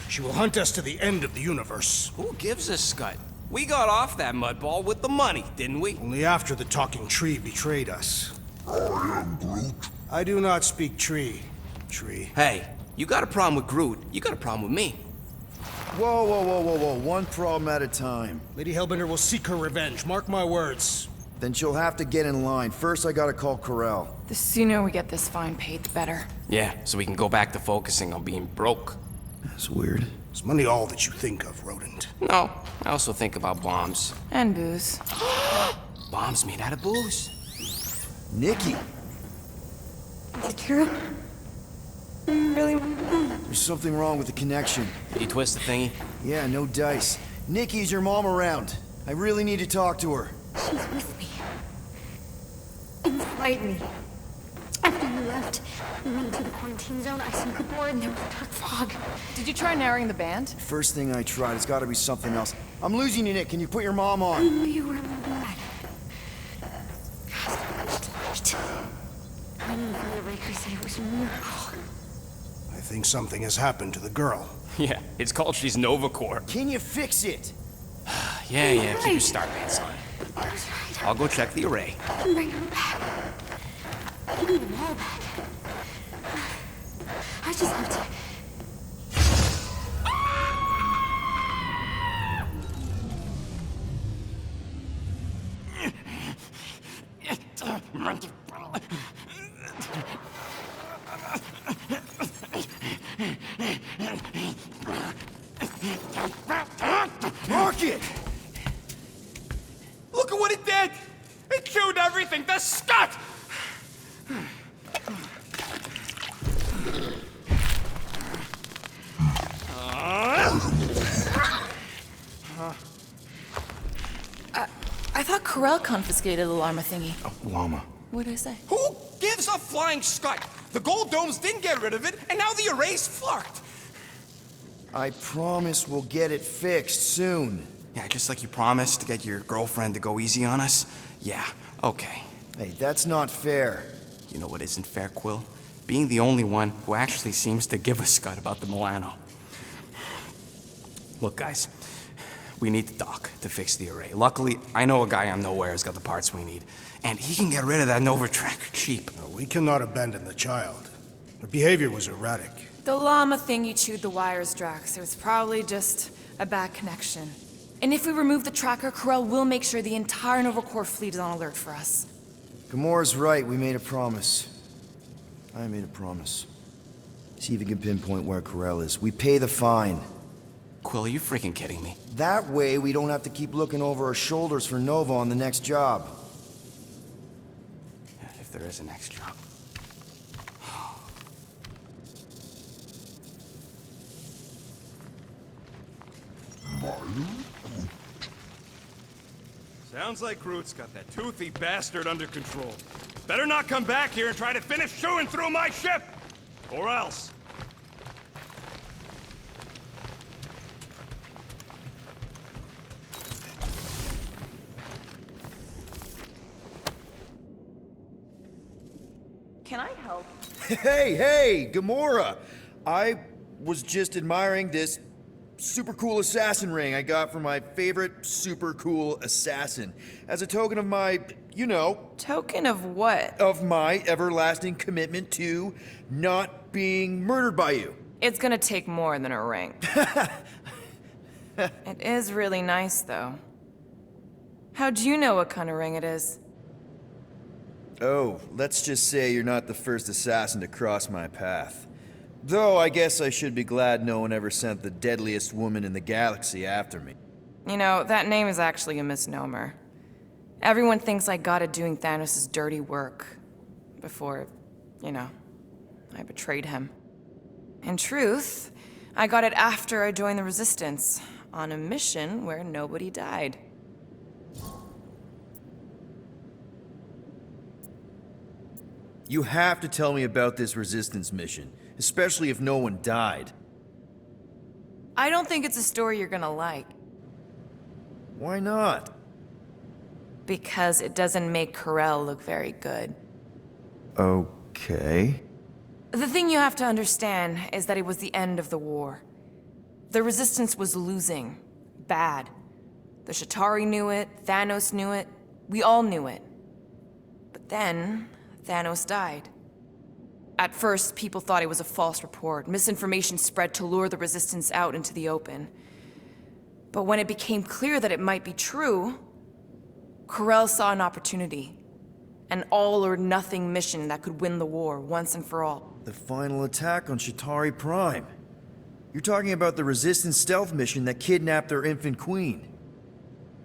She will hunt us to the end of the universe. Who gives a scut? We got off that mudball with the money, didn't we? Only after the talking tree betrayed us. I am Groot. I do not speak tree. Hey, you got a problem with Groot, you got a problem with me. Whoa, whoa, whoa, whoa, whoa. One problem at a time. Lady Hellbender will seek her revenge, mark my words. Then she'll have to get in line. First, I gotta call Ko-Rel. The sooner we get this fine paid, the better. Yeah, so we can go back to focusing on being broke. That's weird. Is money all that you think of, rodent? No, I also think about bombs. And booze. Bombs made out of booze. Nikki! Is it true? Really? There's something wrong with the connection. Did you twist the thingy? Yeah, no dice. Nikki, is your mom around? I really need to talk to her. She's with me. Inside me. After you left, we went into the quarantine zone. I seen Gamora and there was a dark fog. Did you try narrowing the band? First thing I tried, it's gotta be something else. I'm losing you, Nick. Can you put your mom I on? knew you were bad. So much light. I knew from the Raker said it was a miracle. I think something has happened to the girl. Yeah, it's called she's Novacore. Can you fix it? Yeah, keep your star pants on. I was right. I'll go check the array. I can bring her back. I need them all back. I just have to... Rocket! Look at what it did! It chewed everything! The scut! I thought Ko-Rel confiscated the llama thingy. Llama. What did I say? Who gives a flying scut? The gold domes didn't get rid of it, and now the array's fucked! I promise we'll get it fixed soon. Yeah, just like you promised to get your girlfriend to go easy on us? Yeah, okay. Hey, that's not fair. You know what isn't fair, Quill? Being the only one who actually seems to give a scut about the Milano. Look, guys, we need the dock to fix the array. Luckily, I know a guy on Nowhere's got the parts we need, and he can get rid of that Nova tracker cheap. We cannot abandon the child. Her behavior was erratic. The llama thingy chewed the wires, Drax. It was probably just a bad connection. And if we remove the tracker, Ko-Rel will make sure the entire Nova Corps fleet is on alert for us. Gamora's right, we made a promise. I made a promise. See if you can pinpoint where Ko-Rel is. We pay the fine. Quill, are you freaking kidding me? That way, we don't have to keep looking over our shoulders for Nova on the next job. If there is a next job. Sounds like Groot's got that toothy bastard under control. Better not come back here and try to finish chewing through my ship! Or else. Can I help? Hey, Gamora! I was just admiring this super cool assassin ring I got from my favorite super cool assassin. As a token of my, you know... Token of what? Of my everlasting commitment to not being murdered by you. It's gonna take more than a ring. It is really nice, though. How'd you know what kind of ring it is? Oh, let's just say you're not the first assassin to cross my path. Though I guess I should be glad no one ever sent the deadliest woman in the galaxy after me. You know, that name is actually a misnomer. Everyone thinks I got it doing Thanos' dirty work. Before, you know, I betrayed him. In truth, I got it after I joined the Resistance, on a mission where nobody died. You have to tell me about this Resistance mission, especially if no one died. I don't think it's a story you're gonna like. Why not? Because it doesn't make Ko-Rel look very good. Okay. The thing you have to understand is that it was the end of the war. The Resistance was losing. Bad. The Chitauri knew it, Thanos knew it, we all knew it. But then, Thanos died. At first, people thought it was a false report. Misinformation spread to lure the Resistance out into the open. But when it became clear that it might be true, Ko-Rel saw an opportunity. An all-or-nothing mission that could win the war once and for all. The final attack on Chitauri Prime. You're talking about the Resistance stealth mission that kidnapped their infant queen.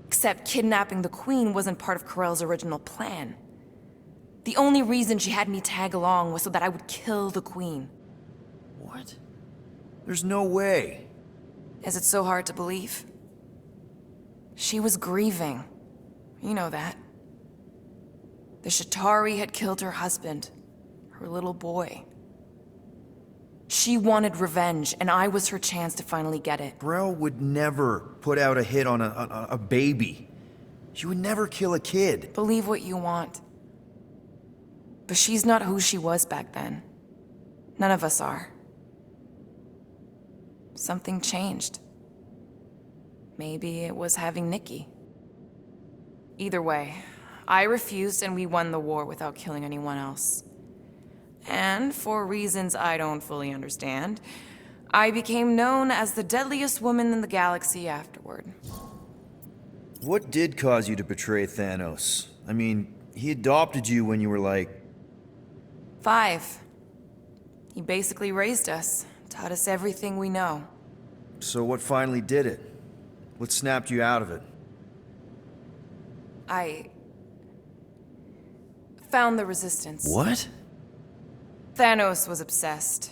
Except kidnapping the Queen wasn't part of Ko-Rel's original plan. The only reason she had me tag along was so that I would kill the Queen. What? There's no way. Is it so hard to believe? She was grieving. You know that. The Chitauri had killed her husband, her little boy. She wanted revenge, and I was her chance to finally get it. Ko-Rel would never put out a hit on a baby. She would never kill a kid. Believe what you want. But she's not who she was back then. None of us are. Something changed. Maybe it was having Nikki. Either way, I refused and we won the war without killing anyone else. And for reasons I don't fully understand, I became known as the deadliest woman in the galaxy afterward. What did cause you to betray Thanos? I mean, he adopted you when you were like... 5. He basically raised us, taught us everything we know. So what finally did it? What snapped you out of it? I found the Resistance. What? Thanos was obsessed.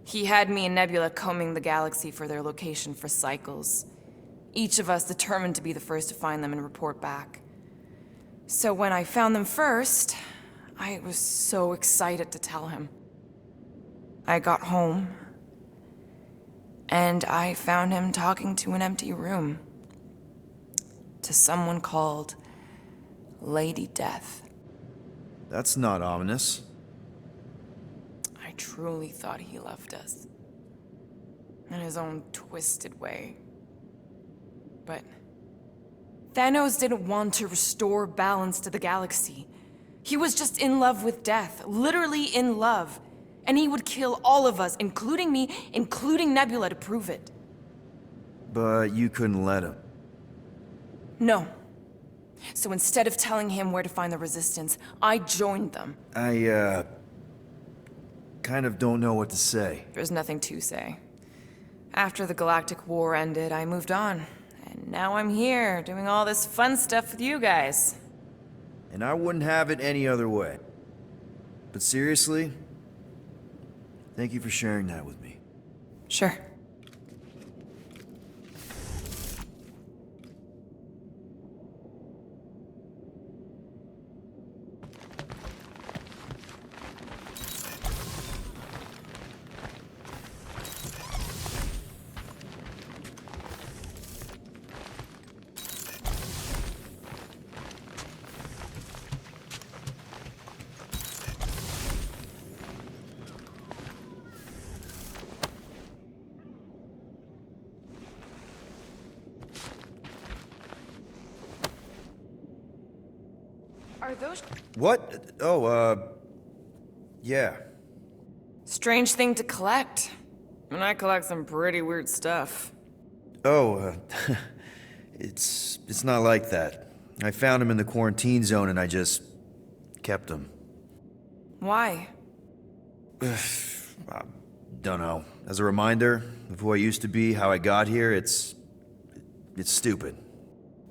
He had me and Nebula combing the galaxy for their location for cycles. Each of us determined to be the first to find them and report back. So when I found them first, I was so excited to tell him. I got home, and I found him talking to an empty room. To someone called Lady Death. That's not ominous. I truly thought he loved us. In his own twisted way. But Thanos didn't want to restore balance to the galaxy. He was just in love with death, literally in love. And he would kill all of us, including me, including Nebula, to prove it. But you couldn't let him. No. So instead of telling him where to find the Resistance, I joined them. I, kind of don't know what to say. There's nothing to say. After the Galactic War ended, I moved on. And now I'm here, doing all this fun stuff with you guys. And I wouldn't have it any other way. But seriously, thank you for sharing that with me. Sure. Are those... What? Oh, yeah. Strange thing to collect. And I collect some pretty weird stuff. Oh, it's not like that. I found him in the quarantine zone and I just kept him. Why? Don't know. As a reminder of who I used to be, how I got here, it's stupid.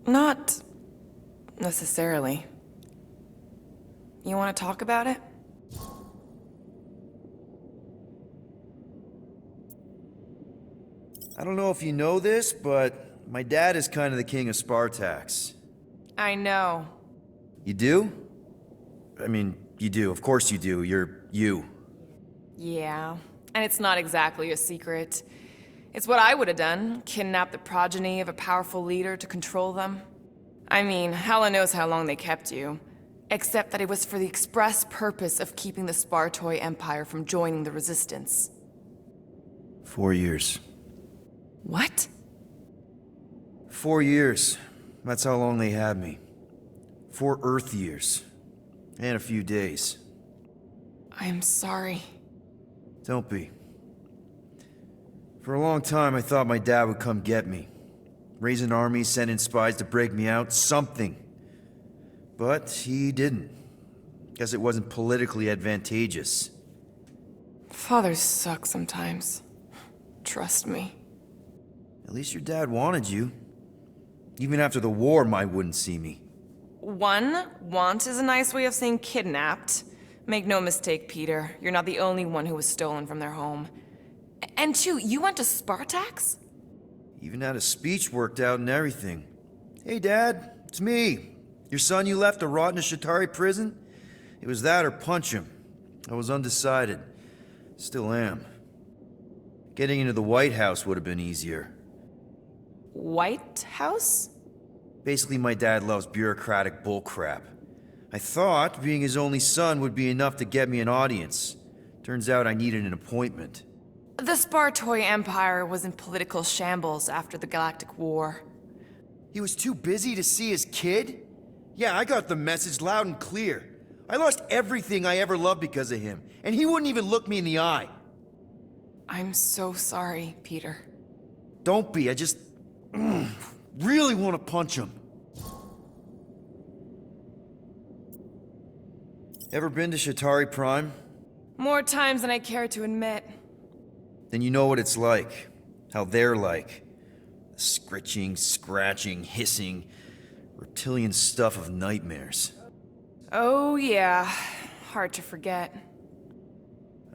Not necessarily. You want to talk about it? I don't know if you know this, but my dad is kind of the king of Spartax. I know. You do? I mean, you do. Of course you do. You're you. Yeah, and it's not exactly a secret. It's what I would have done, kidnap the progeny of a powerful leader to control them. I mean, hella knows how long they kept you. Except that it was for the express purpose of keeping the Spartoi Empire from joining the Resistance. 4 years. What? 4 years. That's how long they had me. 4 Earth years. And a few days. I'm sorry. Don't be. For a long time, I thought my dad would come get me. Raise an army, send in spies to break me out, something. But he didn't. Guess it wasn't politically advantageous. Fathers suck sometimes. Trust me. At least your dad wanted you. Even after the war, Mai wouldn't see me. Want is a nice way of saying kidnapped. Make no mistake, Peter. You're not the only one who was stolen from their home. And 2, you went to Spartax? Even had a speech worked out and everything. Hey, Dad, it's me. Your son you left to rot in a Shatari prison? It was that or punch him. I was undecided. Still am. Getting into the White House would have been easier. White House? Basically, my dad loves bureaucratic bullcrap. I thought being his only son would be enough to get me an audience. Turns out I needed an appointment. The Spartoi Empire was in political shambles after the Galactic War. He was too busy to see his kid? Yeah, I got the message loud and clear. I lost everything I ever loved because of him, and he wouldn't even look me in the eye. I'm so sorry, Peter. Don't be, I just really want to punch him. Ever been to Shatari Prime? More times than I care to admit. Then you know what it's like. How they're like. The scritching, scratching, hissing, reptilian stuff of nightmares. Oh yeah, hard to forget.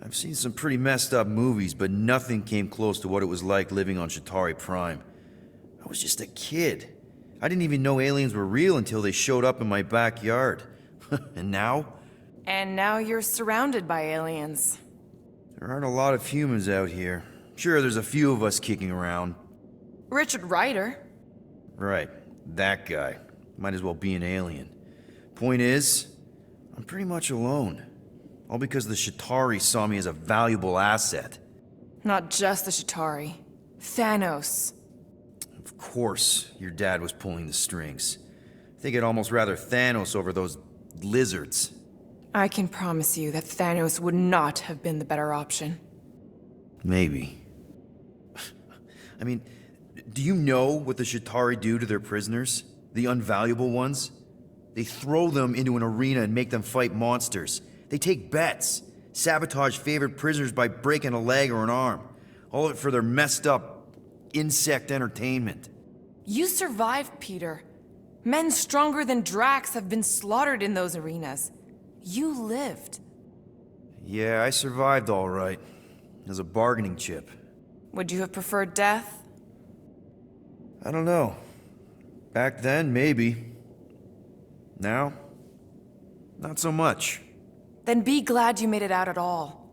I've seen some pretty messed up movies, but nothing came close to what it was like living on Shatari Prime. I was just a kid. I didn't even know aliens were real until they showed up in my backyard. And now? And now you're surrounded by aliens. There aren't a lot of humans out here. Sure, there's a few of us kicking around. Richard Ryder. Right, that guy. Might as well be an alien. Point is, I'm pretty much alone. All because the Shatari saw me as a valuable asset. Not just the Shatari. Thanos. Of course, your dad was pulling the strings. I think I'd almost rather Thanos over those lizards. I can promise you that Thanos would not have been the better option. Maybe. I mean, do you know what the Shatari do to their prisoners? The unvaluable ones? They throw them into an arena and make them fight monsters. They take bets, sabotage favorite prisoners by breaking a leg or an arm. All of it for their messed up insect entertainment. You survived, Peter. Men stronger than Drax have been slaughtered in those arenas. You lived. Yeah, I survived all right. As a bargaining chip. Would you have preferred death? I don't know. Back then, maybe. Now, not so much. Then be glad you made it out at all.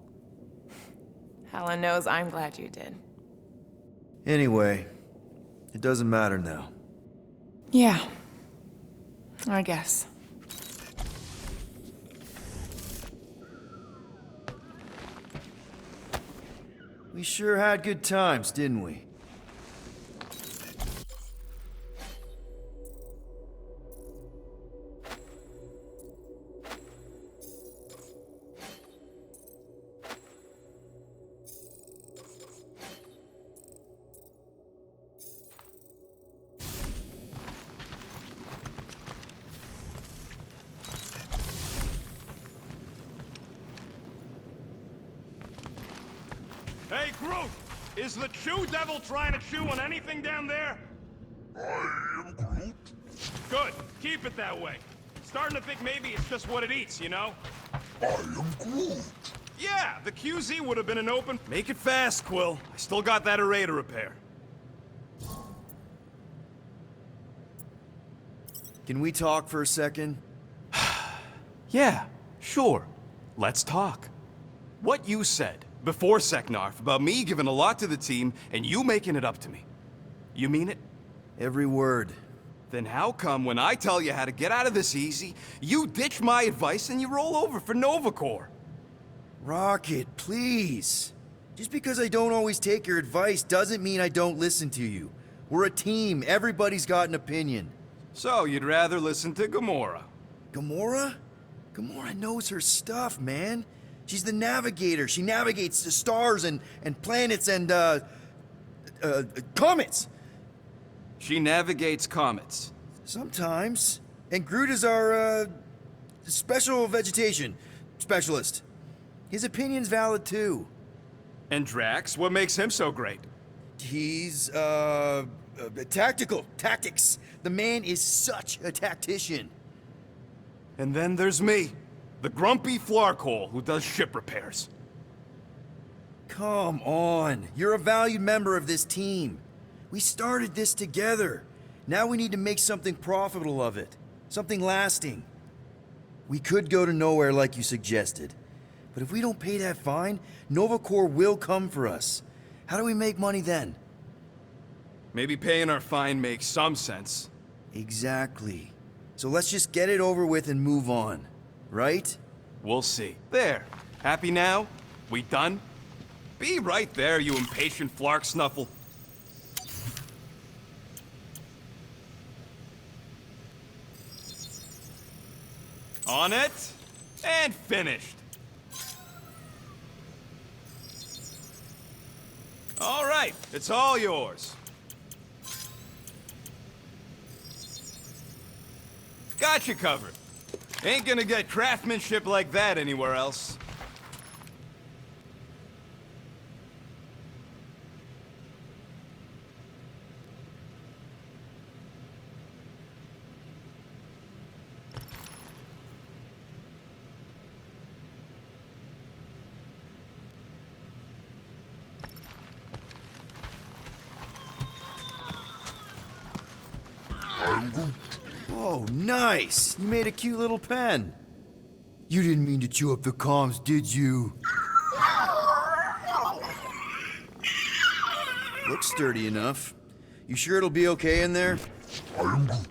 Helen knows I'm glad you did. Anyway, it doesn't matter now. Yeah, I guess. We sure had good times, didn't we? Hey, Groot! Is the Chew Devil trying to chew on anything down there? I am Groot. Good. Keep it that way. Starting to think maybe it's just what it eats, you know? I am Groot. Yeah, the QZ would have been an open... Make it fast, Quill. I still got that array to repair. Can we talk for a second? Yeah, sure. Let's talk. What you said before Seknarf about me giving a lot to the team and you making it up to me. You mean it? Every word. Then how come when I tell you how to get out of this easy, you ditch my advice and you roll over for Nova Corps? Rocket, please. Just because I don't always take your advice doesn't mean I don't listen to you. We're a team. Everybody's got an opinion. So, you'd rather listen to Gamora? Gamora? Gamora knows her stuff, man. She's the navigator. She navigates the stars and planets and, comets. She navigates comets. Sometimes. And Groot is our, special vegetation specialist. His opinion's valid, too. And Drax, what makes him so great? He's, tactics. The man is such a tactician. And then there's me, the grumpy flarkhole who does ship repairs. Come on. You're a valued member of this team. We started this together. Now we need to make something profitable of it. Something lasting. We could go to nowhere like you suggested. But if we don't pay that fine, Nova Corps will come for us. How do we make money then? Maybe paying our fine makes some sense. Exactly. So let's just get it over with and move on. Right? We'll see. There. Happy now? We done? Be right there, you impatient flark snuffle. On it, and finished. All right, it's all yours. Got you covered. Ain't gonna get craftsmanship like that anywhere else. Oh, nice! You made a cute little pen. You didn't mean to chew up the comms, did you? Looks sturdy enough. You sure it'll be okay in there? I am Groot.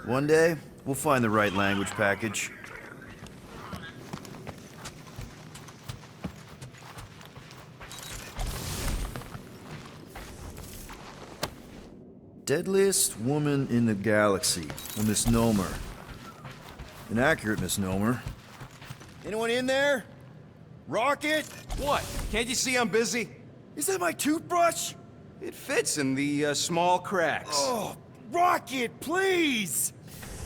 One day, we'll find the right language package. Deadliest woman in the galaxy. A misnomer. An accurate misnomer. Anyone in there? Rocket? What? Can't you see I'm busy? Is that my toothbrush? It fits in the small cracks. Oh, Rocket, please!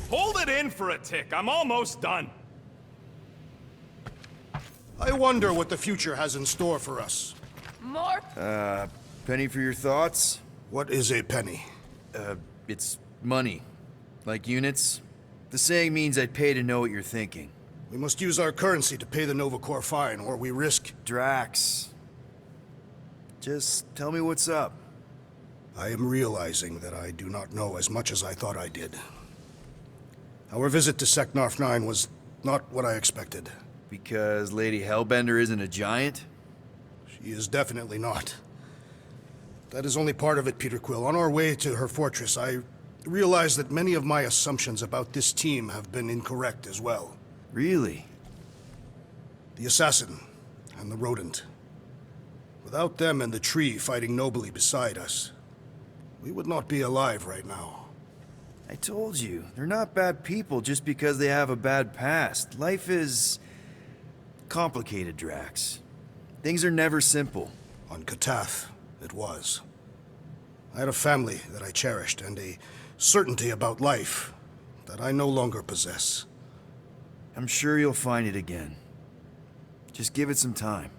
Hold it in for a tick. I'm almost done. I wonder what the future has in store for us. More? Penny for your thoughts? What is a penny? It's money. Like units. The saying means I'd pay to know what you're thinking. We must use our currency to pay the Nova Corps fine, or we risk... Drax. Just tell me what's up. I am realizing that I do not know as much as I thought I did. Our visit to Seknarf 9 was not what I expected. Because Lady Hellbender isn't a giant? She is definitely not. That is only part of it, Peter Quill. On our way to her fortress, I realized that many of my assumptions about this team have been incorrect as well. Really? The assassin and the rodent. Without them and the tree fighting nobly beside us, we would not be alive right now. I told you, they're not bad people just because they have a bad past. Life is... complicated, Drax. Things are never simple. On Katath, it was. I had a family that I cherished and a certainty about life that I no longer possess. I'm sure you'll find it again. Just give it some time.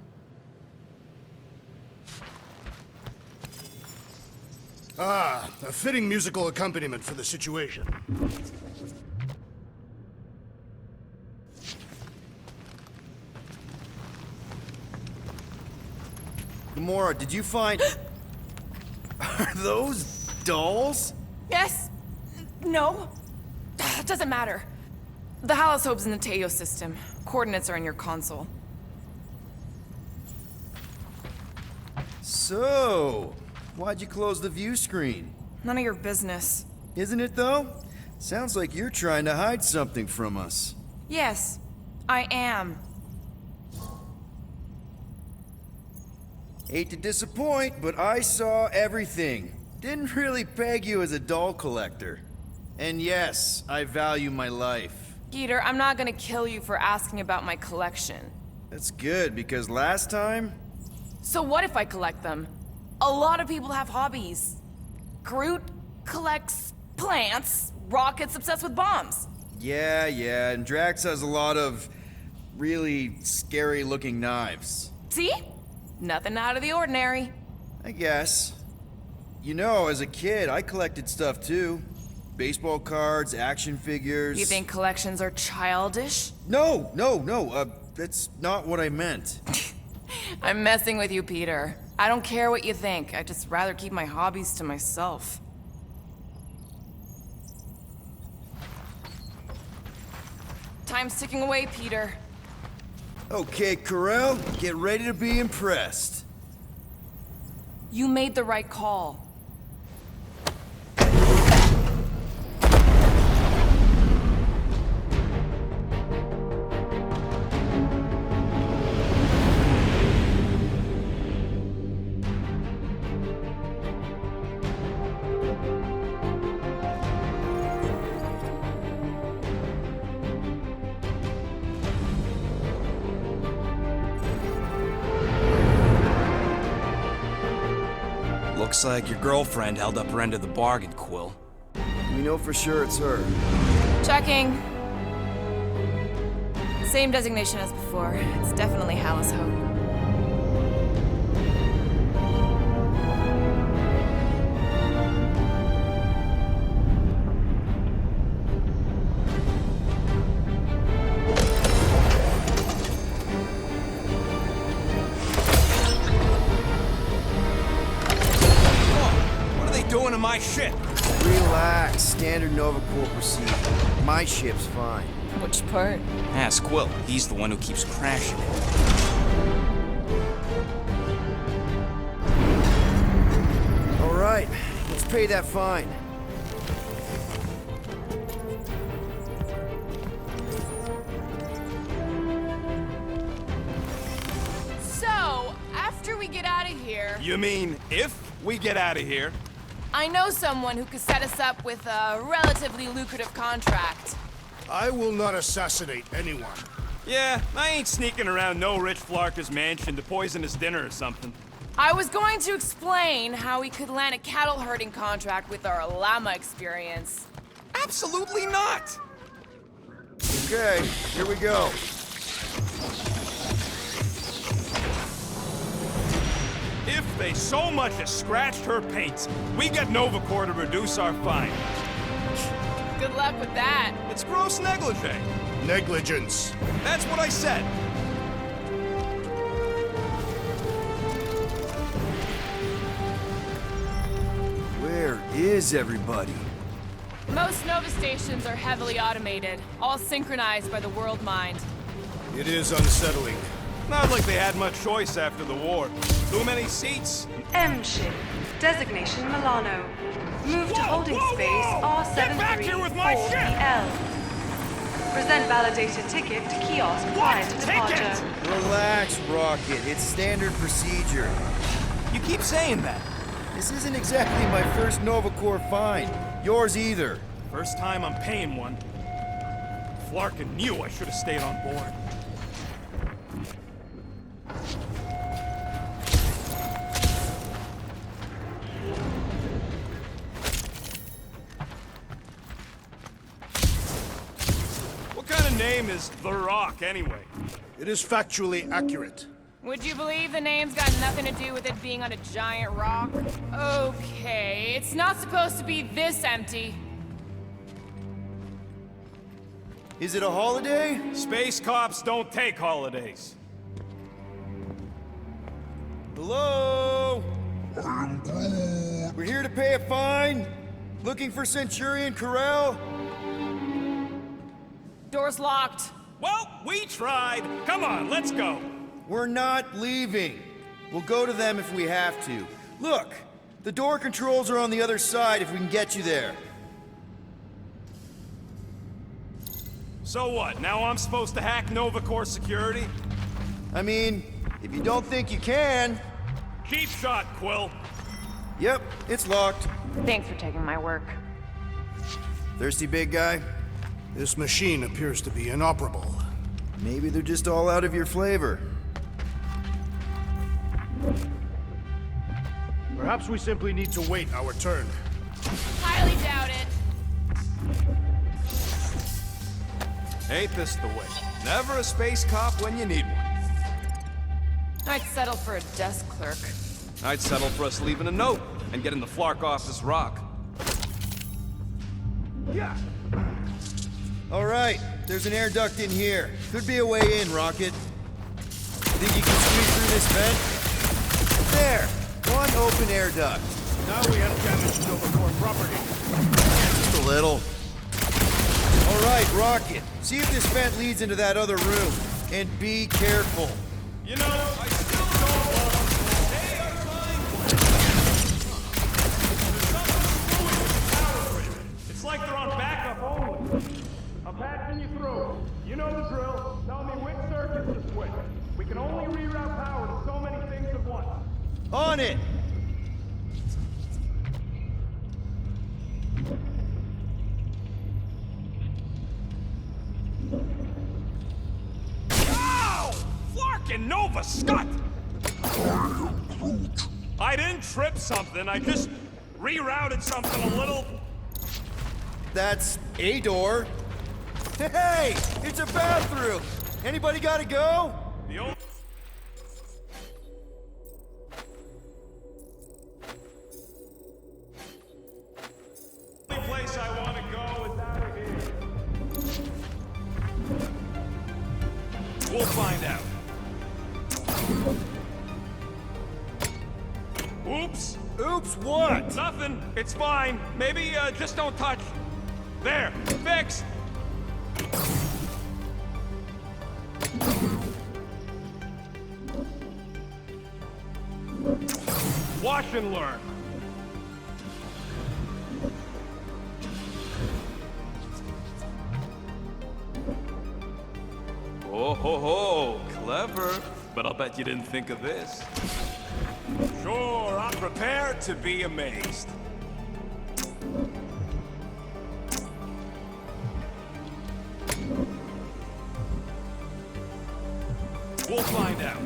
Ah, a fitting musical accompaniment for the situation. Gamora, did you find... Are those dolls? Yes. No. It doesn't matter. The Hallis Hope's in the Teos system. Coordinates are in your console. So, why'd you close the view screen? None of your business. Isn't it, though? Sounds like you're trying to hide something from us. Yes, I am. Hate to disappoint, but I saw everything. Didn't really peg you as a doll collector. And yes, I value my life. Peter, I'm not gonna kill you for asking about my collection. That's good, because last time... So what if I collect them? A lot of people have hobbies. Groot collects plants, Rocket's obsessed with bombs. Yeah, and Drax has a lot of really scary-looking knives. See? Nothing out of the ordinary. I guess. You know, as a kid, I collected stuff too. Baseball cards, action figures... You think collections are childish? No, that's not what I meant. I'm messing with you, Peter. I don't care what you think. I'd just rather keep my hobbies to myself. Time's ticking away, Peter. Okay, Ko-Rel, get ready to be impressed. You made the right call. Looks like your girlfriend held up her end of the bargain, Quill. We know for sure it's her. Checking. Same designation as before. It's definitely Hallis Hope. Doing to my ship? Relax, standard Nova Corps procedure. My ship's fine. Which part? Ask Quill. He's the one who keeps crashing it. All right, let's pay that fine. So, after we get out of here... You mean if we get out of here? I know someone who could set us up with a relatively lucrative contract. I will not assassinate anyone. Yeah, I ain't sneaking around no rich flarker's mansion to poison his dinner or something. I was going to explain how we could land a cattle herding contract with our llama experience. Absolutely not! Okay, here we go. If they so much as scratched her paints, we get Nova Corps to reduce our fine. Good luck with that. It's gross negligee. Negligence. That's what I said. Where is everybody? Most Nova stations are heavily automated, all synchronized by the world mind. It is unsettling. Not like they had much choice after the war. Too many seats. M ship. Designation Milano. Move to holding space Get back here with my ship! R734PL. Present validated ticket to kiosk prior to departure. Relax, Rocket. It's standard procedure. You keep saying that. This isn't exactly my first Nova Corps fine. Yours either. First time I'm paying one. Flarkin knew I should have stayed on board. What kind of name is The Rock, anyway? It is factually accurate. Would you believe the name's got nothing to do with it being on a giant rock? Okay, it's not supposed to be this empty. Is it a holiday? Space cops don't take holidays. The Hello? I am Groot. We're here to pay a fine. Looking for Centurion Ko-Rel. Door's locked. Well, we tried. Come on, let's go. We're not leaving. We'll go to them if we have to. Look, the door controls are on the other side if we can get you there. So what, now I'm supposed to hack Nova Corps security? I mean, if you don't think you can... Cheap shot, Quill. Yep, it's locked. Thanks for taking my work. Thirsty, big guy? This machine appears to be inoperable. Maybe they're just all out of your flavor. Perhaps we simply need to wait our turn. Highly doubt it. Ain't this the way? Never a space cop when you need one. I'd settle for a desk clerk. I'd settle for us leaving a note and getting the flark off this rock. Yeah. All right, there's an air duct in here. Could be a way in, Rocket. Think you can squeeze through this vent? There! One open air duct. Now we have damaged Nova Corps property. Just a little. All right, Rocket. See if this vent leads into that other room. And be careful. You know, I still don't want to pay our fine. There's something screwing with the power grid. It's like they're on backup only. I'm patching you through. You know the drill. Tell me which circuits to switch. We can only reroute power to so many things at once. On it! Ow! Flarkin' Nova Scott! I didn't trip something, I just rerouted something a little... That's a door. Hey! It's a bathroom! Anybody gotta go? The only place I want to go is out of here. We'll find out. Oops. Oops, what? Nothing. It's fine. Maybe just don't touch. There. Fixed. Watch and learn. Oh ho ho, clever. But I'll bet you didn't think of this. Sure, I'm prepared to be amazed. We'll find out.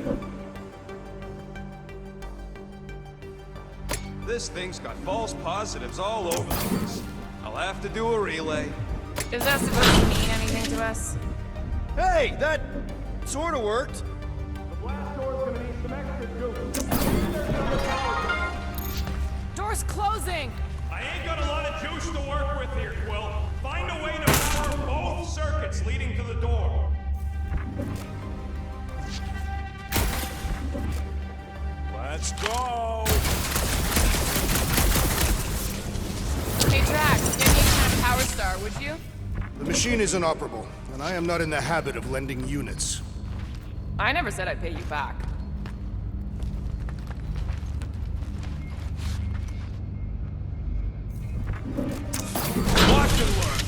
This thing's got false positives all over the place. I'll have to do a relay. Is that supposed to mean anything to us? Hey, that sorta worked. The blast door's gonna need some extra juice. Door's closing! I ain't got a lot of juice to work with here, Quill. Find a way to power both circuits leading to the door. Let's go! Hey, Drax, give me a kind of power star, would you? The machine is inoperable, and I am not in the habit of lending units. I never said I'd pay you back. Watch and learn.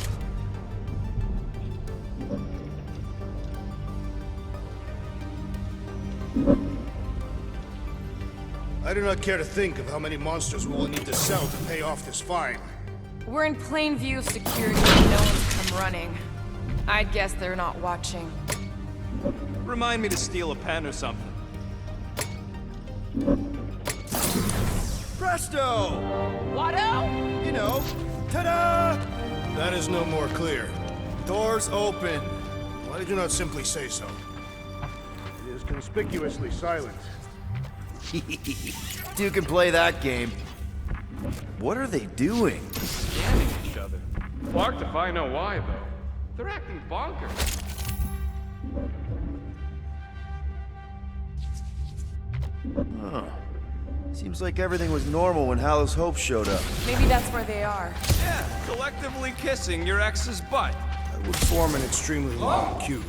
I do not care to think of how many monsters we will need to sell to pay off this fine. We're in plain view of security and no one's come running. I'd guess they're not watching. Remind me to steal a pen or something. Presto! Watto? You know, ta-da! That is no more clear. Doors open. Why did you not simply say so? It is conspicuously silent. You can play that game. What are they doing? Scanning each other. Clark if I know why, though. They're acting bonkers. Seems like everything was normal when Hallows Hope showed up. Maybe that's where they are. Yeah, collectively kissing your ex's butt. That would form an extremely long queue.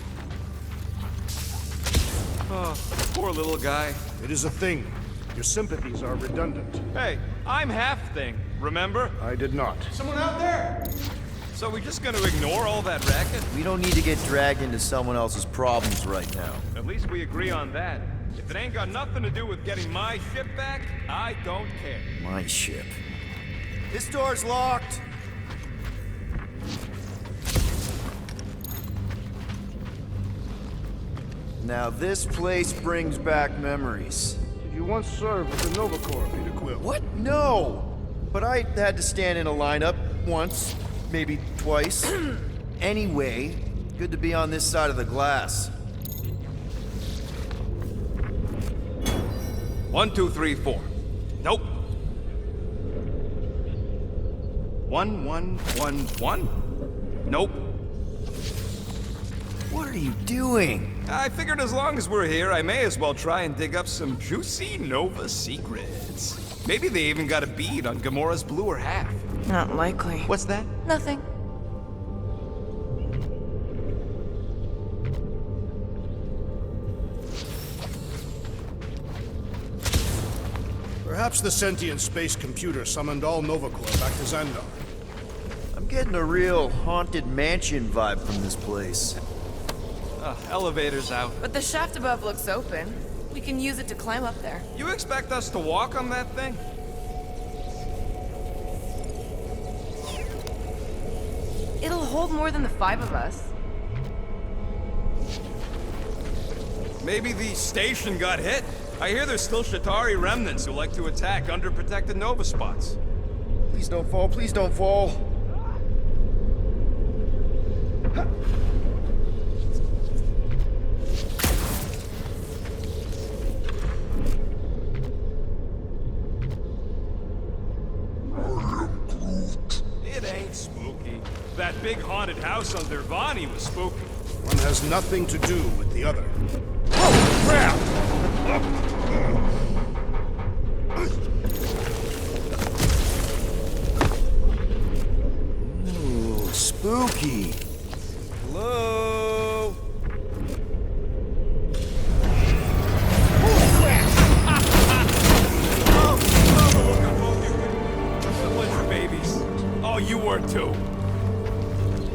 Oh, poor little guy. It is a thing. Your sympathies are redundant. Hey, I'm half thing, remember? I did not. Someone out there! So we just gonna ignore all that racket? We don't need to get dragged into someone else's problems right now. At least we agree on that. If it ain't got nothing to do with getting my ship back, I don't care. My ship. This door's locked! Now this place brings back memories. Did you once serve with the Nova Corps, Peter Quill? What? No! But I had to stand in a lineup once, maybe twice. Anyway, good to be on this side of the glass. 1, 2, 3, 4. Nope. 1, 1, 1, 1. Nope. What are you doing? I figured as long as we're here, I may as well try and dig up some juicy Nova secrets. Maybe they even got a bead on Gamora's bluer half. Not likely. What's that? Nothing. Perhaps the sentient space computer summoned all Nova Corps back to Xandar. I'm getting a real haunted mansion vibe from this place. Elevator's out. But the shaft above looks open. We can use it to climb up there. You expect us to walk on that thing? It'll hold more than the 5 of us. Maybe the station got hit. I hear there's still Shatari remnants who like to attack underprotected Nova spots. Please don't fall, please don't fall. It ain't spooky. That big haunted house on Dervani was spooky. One has nothing to do with the other. Oh, crap! Ooh, spooky. Hello? Babies. Oh, you were too.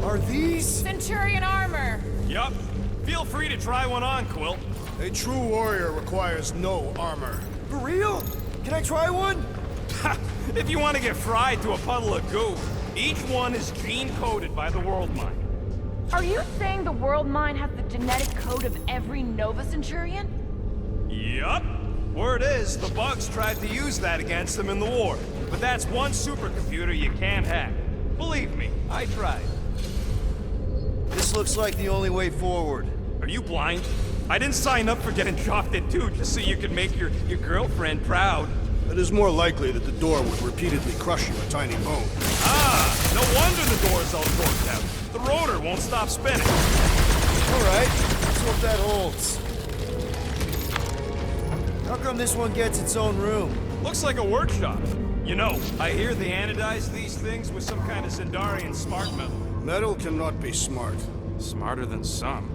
Are these? Centurion armor! Yup. Feel free to try one on, Quill. A true warrior requires no armor. For real? Can I try one? If you want to get fried to a puddle of goo, each one is gene-coded by the World Mind. Are you saying the World Mind has the genetic code of every Nova Centurion? Yup. Word is, the bugs tried to use that against them in the war. But that's one supercomputer you can't hack. Believe me, I tried. This looks like the only way forward. Are you blind? I didn't sign up for getting chopped in two just so you could make your girlfriend proud. It is more likely that the door would repeatedly crush you a tiny bone. Ah, no wonder the door's all torqued out. The rotor won't stop spinning. Alright, let's hope that holds. How come this one gets its own room? Looks like a workshop. You know, I hear they anodize these things with some kind of Zendarian smart metal. Metal cannot be smart. Smarter than some.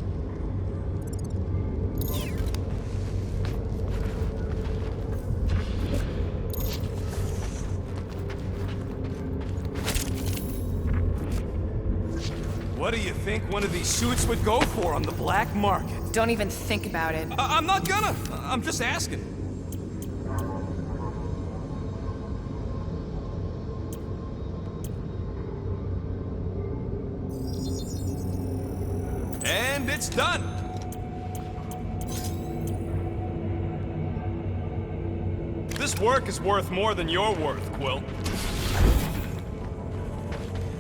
What do you think one of these suits would go for on the black market? Don't even think about it. I'm not gonna. I'm just asking. And it's done. This work is worth more than you're worth, Quill.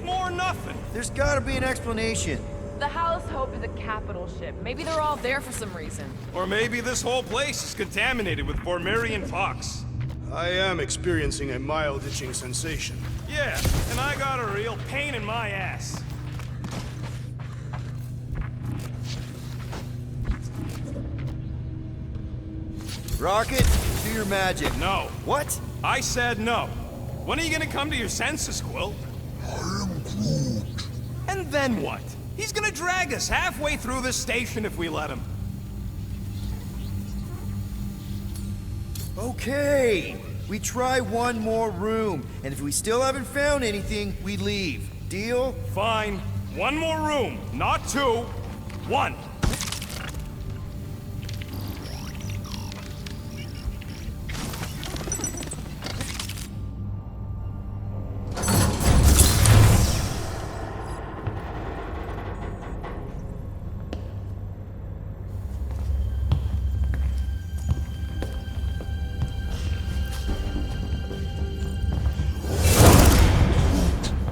More nothing. There's gotta be an explanation. The Hallows Hope is a capital ship. Maybe they're all there for some reason. Or maybe this whole place is contaminated with Vormirian pox. I am experiencing a mild itching sensation. Yeah, and I got a real pain in my ass. Rocket, do your magic. No. What? I said no. When are you gonna come to your senses, Quill? I am Groot. And then what? He's gonna drag us halfway through this station if we let him. Okay. We try one more room, and if we still haven't found anything, we leave. Deal? Fine. One more room. Not two. One.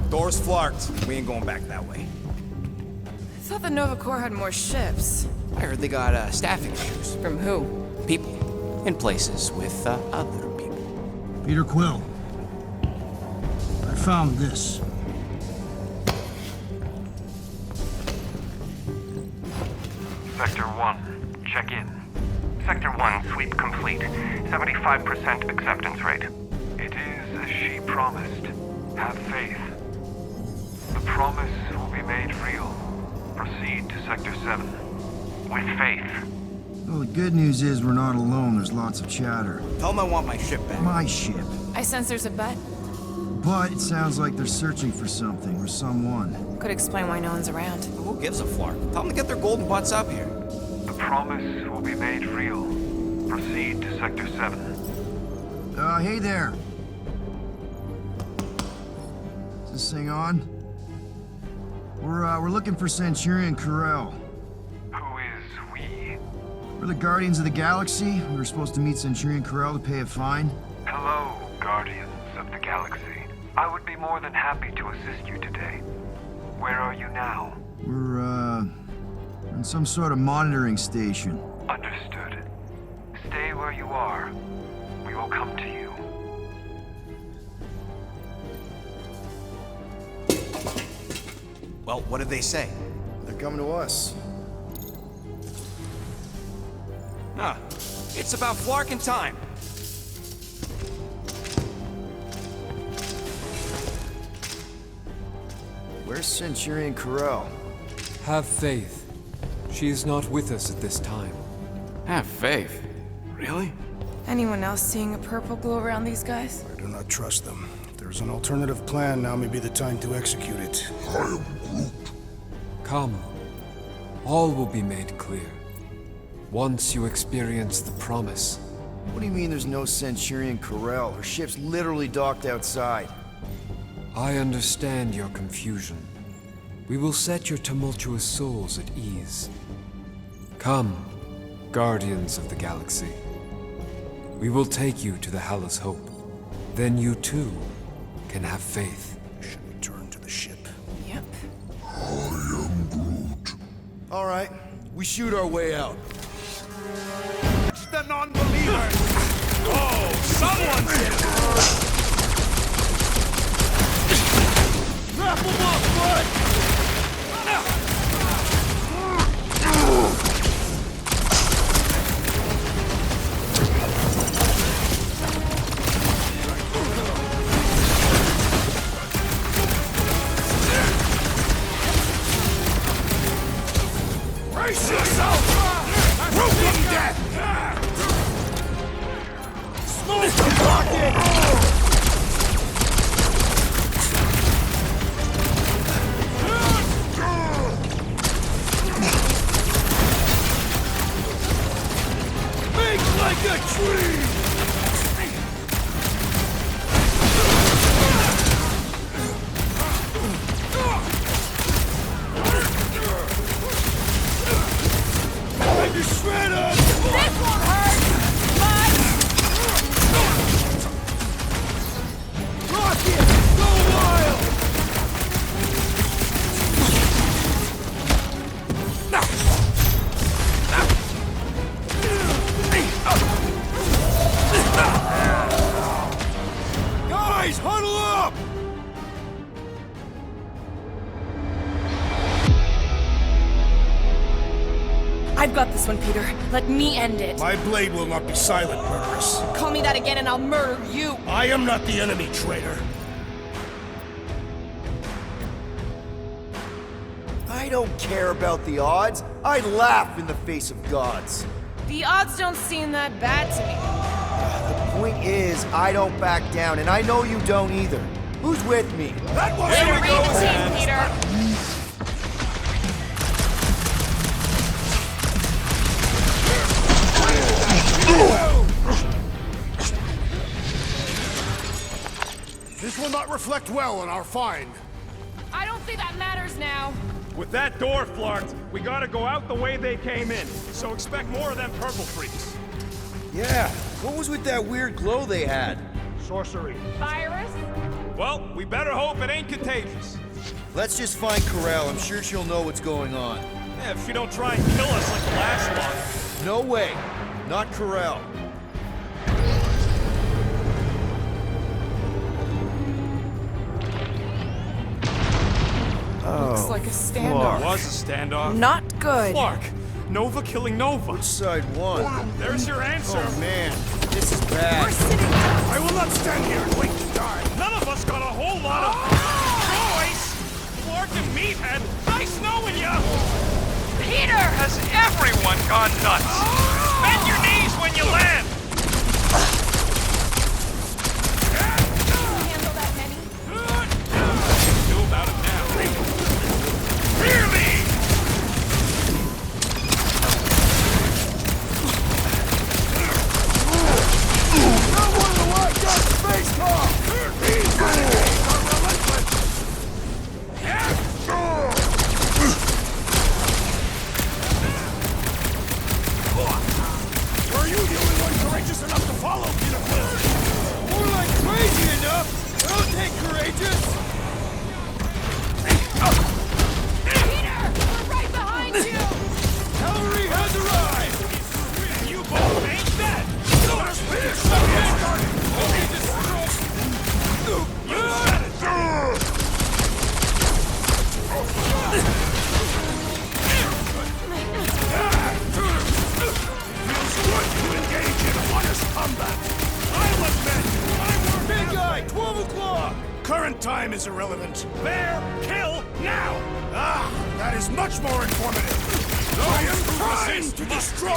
Door's flarked. We ain't going back that way. I thought the Nova Corps had more ships. I heard they got staffing issues. From who? People. In places with other people. Peter Quill. I found this. Sector 1, check in. Sector 1, sweep complete. 75% acceptance rate. It is as she promised. Have faith. The promise will be made real. Proceed to Sector 7. With faith. Well, the good news is we're not alone. There's lots of chatter. Tell them I want my ship back. My ship. I sense there's a bet. But it sounds like they're searching for something or someone. Could explain why no one's around. Who gives a flark? Tell them to get their golden butts up here. The promise will be made real. Proceed to Sector 7. Hey there. Is this thing on? We're looking for Centurion Ko-Rel. Who is we? We're the Guardians of the Galaxy. We were supposed to meet Centurion Ko-Rel to pay a fine. Hello, Guardians of the Galaxy. I would be more than happy to assist you today. Where are you now? We're in some sort of monitoring station. Understood. Stay where you are. We will come to you. Well, what did they say? They're coming to us. Ah, it's about flarking time. Where's Centurion Ko-Rel? Have faith. She is not with us at this time. Have faith. Really? Anyone else seeing a purple glow around these guys? I do not trust them. If there's an alternative plan, now may be the time to execute it. I am Groot. Come. All will be made clear. Once you experience the promise. What do you mean there's no Centurion Ko-Rel? Her ship's literally docked outside. I understand your confusion. We will set your tumultuous souls at ease. Come, Guardians of the Galaxy. We will take you to the Hallis Hope. Then you too can have faith. Should return to the ship. Yep. I am Groot. All right, we shoot our way out. The non-believers! Oh, someone's in! Wrap him up, bud! Brace yourself! Rope of death! Smoke the rocket! I've got this one, Peter. Let me end it. My blade will not be silent, murderess. Call me that again and I'll murder you. I am not the enemy, traitor. I don't care about the odds. I laugh in the face of gods. The odds don't seem that bad to me. The point is, I don't back down, and I know you don't either. Who's with me? That was Here we go, Peter. This will not reflect well on our find. I don't think that matters now. With that door flarked, we gotta go out the way they came in. So expect more of them purple freaks. Yeah, what was with that weird glow they had? Sorcery. Virus? Well, we better hope it ain't contagious. Let's just find Ko-Rel. I'm sure she'll know what's going on. Yeah, if she don't try and kill us like the last one. No way. Not Ko-Rel. Looks like a standoff. Was a standoff. Not good. Clark, Nova killing Nova. Which side won? There's your answer. Oh man, this is bad. I will not stand here and wait to die. None of us got a whole lot of choice. Clark and Meathead, nice knowing ya. Peter! Has everyone gone nuts? Bend your knees when you land. Handle that many? Do about it now. Hear me! Were you the only one courageous enough to follow, Peter Quill? More like crazy enough. I'll take courageous. Peter! We're right behind you! Cavalry has arrived. You both ain't dead. Let us finish what we have started. You said it. Feels good to engage in honest combat. I'll admit, Big guy, 12 o'clock. Current time is irrelevant. bear, kill, now. Ah, that is much more informative. I am trying to destroy.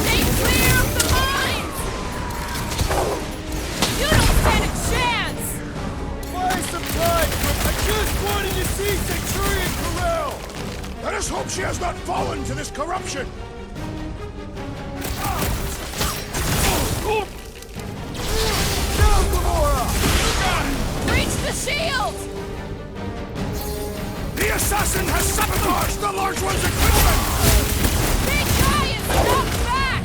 Stay clear of the mines! You don't stand a chance! Buy some time. I just wanted to see Centurion Ko-Rel. Let us hope she has not fallen to this corruption. Down, Gamora. Reach the shield! The assassin has sabotaged the large one's equipment! Big guy is not back!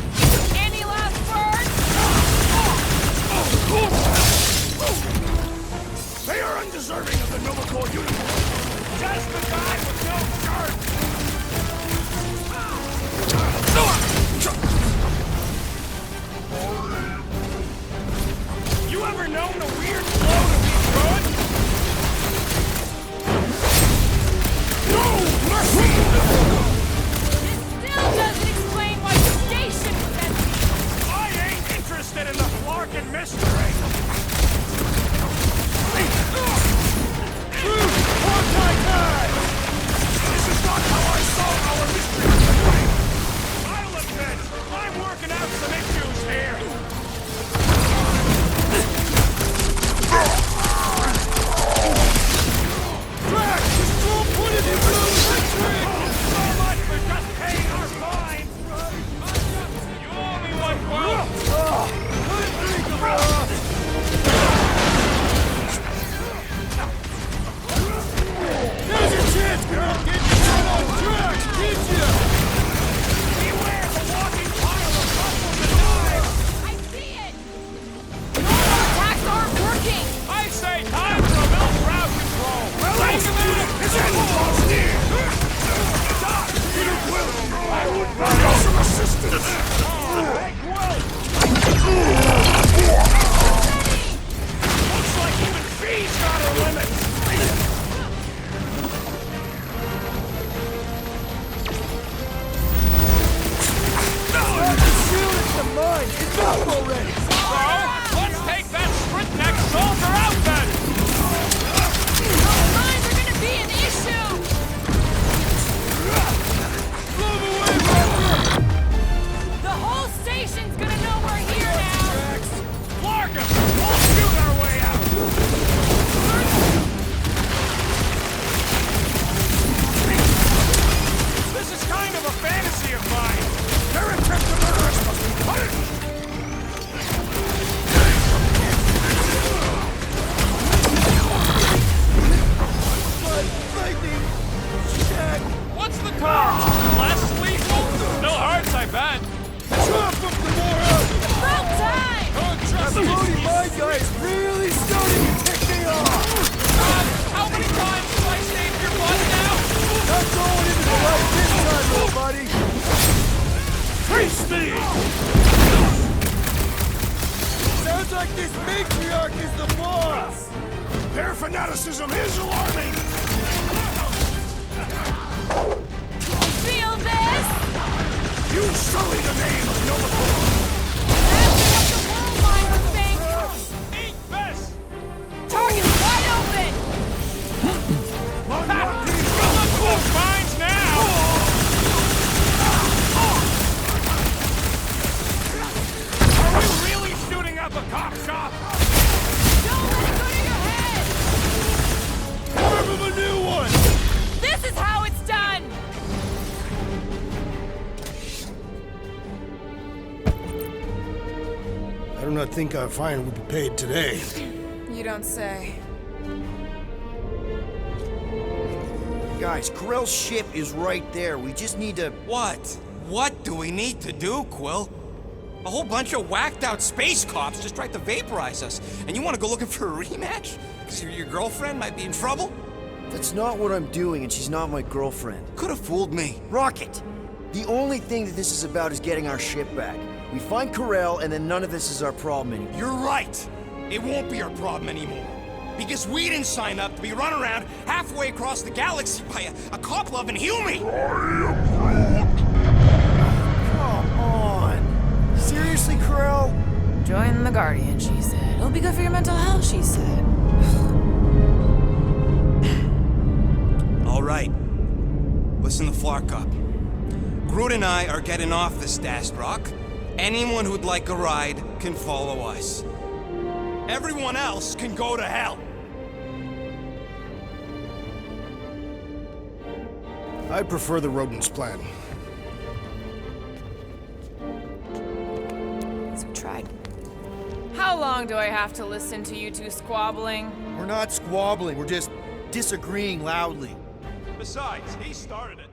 Any last words? They are undeserving of the Nova Corps uniform. Just the guy with no shirt. You ever known a weird flow to be good? No mercy! This still doesn't explain why the station was empty! I ain't interested in the Flarkin mystery. This is not how I saw our mystery tonight. I'll admit, I'm working out some issues here. Drax, the straw pointed him to the victory. So much for just paying our fines. You owe me one, Quill. Good thing, Gamora. Here's your chance, girl. Get your head on Drax, get ya. Beware the walking pile of muscles and knives. I see it! Normal attacks aren't working! I say time for a little crowd control. Well executed! His end draws near! Stop! Peter Quill! I would like some assistance! Hey, Quill! Looks like even Fee's got her limits. like this matriarch is the boss! Their fanaticism is alarming! Feel this? You sully the name of Nova Corps! That's what the world mind would think! Eat this! Target's wide open! Cool finds now! Are we really shooting up a cop shop? Don't let it go to your head! Carve him a new one! This is how it's done! I do not think our fine will be paid today. You don't say. Guys, Ko-Rel's ship is right there. We just need to... What? What do we need to do, Quill? A whole bunch of whacked-out space cops just tried to vaporize us, and you want to go looking for a rematch? Because your girlfriend might be in trouble? That's not what I'm doing, and she's not my girlfriend. Could have fooled me. Rocket! The only thing that this is about is getting our ship back. We find Ko-Rel, and then none of this is our problem anymore. You're right. It won't be our problem anymore. Because we didn't sign up to be run around halfway across the galaxy by a cop-loving human! Come on! Seriously, Ko-Rel? Join the Guardian, she said. It'll be good for your mental health, she said. All right. Listen to Flarkup. Groot and I are getting off the Stashed Rock. Anyone who'd like a ride can follow us. Everyone else can go to hell. I prefer the rodent's plan. So we tried. How long do I have to listen to you two squabbling? We're not squabbling, we're just disagreeing loudly. Besides, he started it.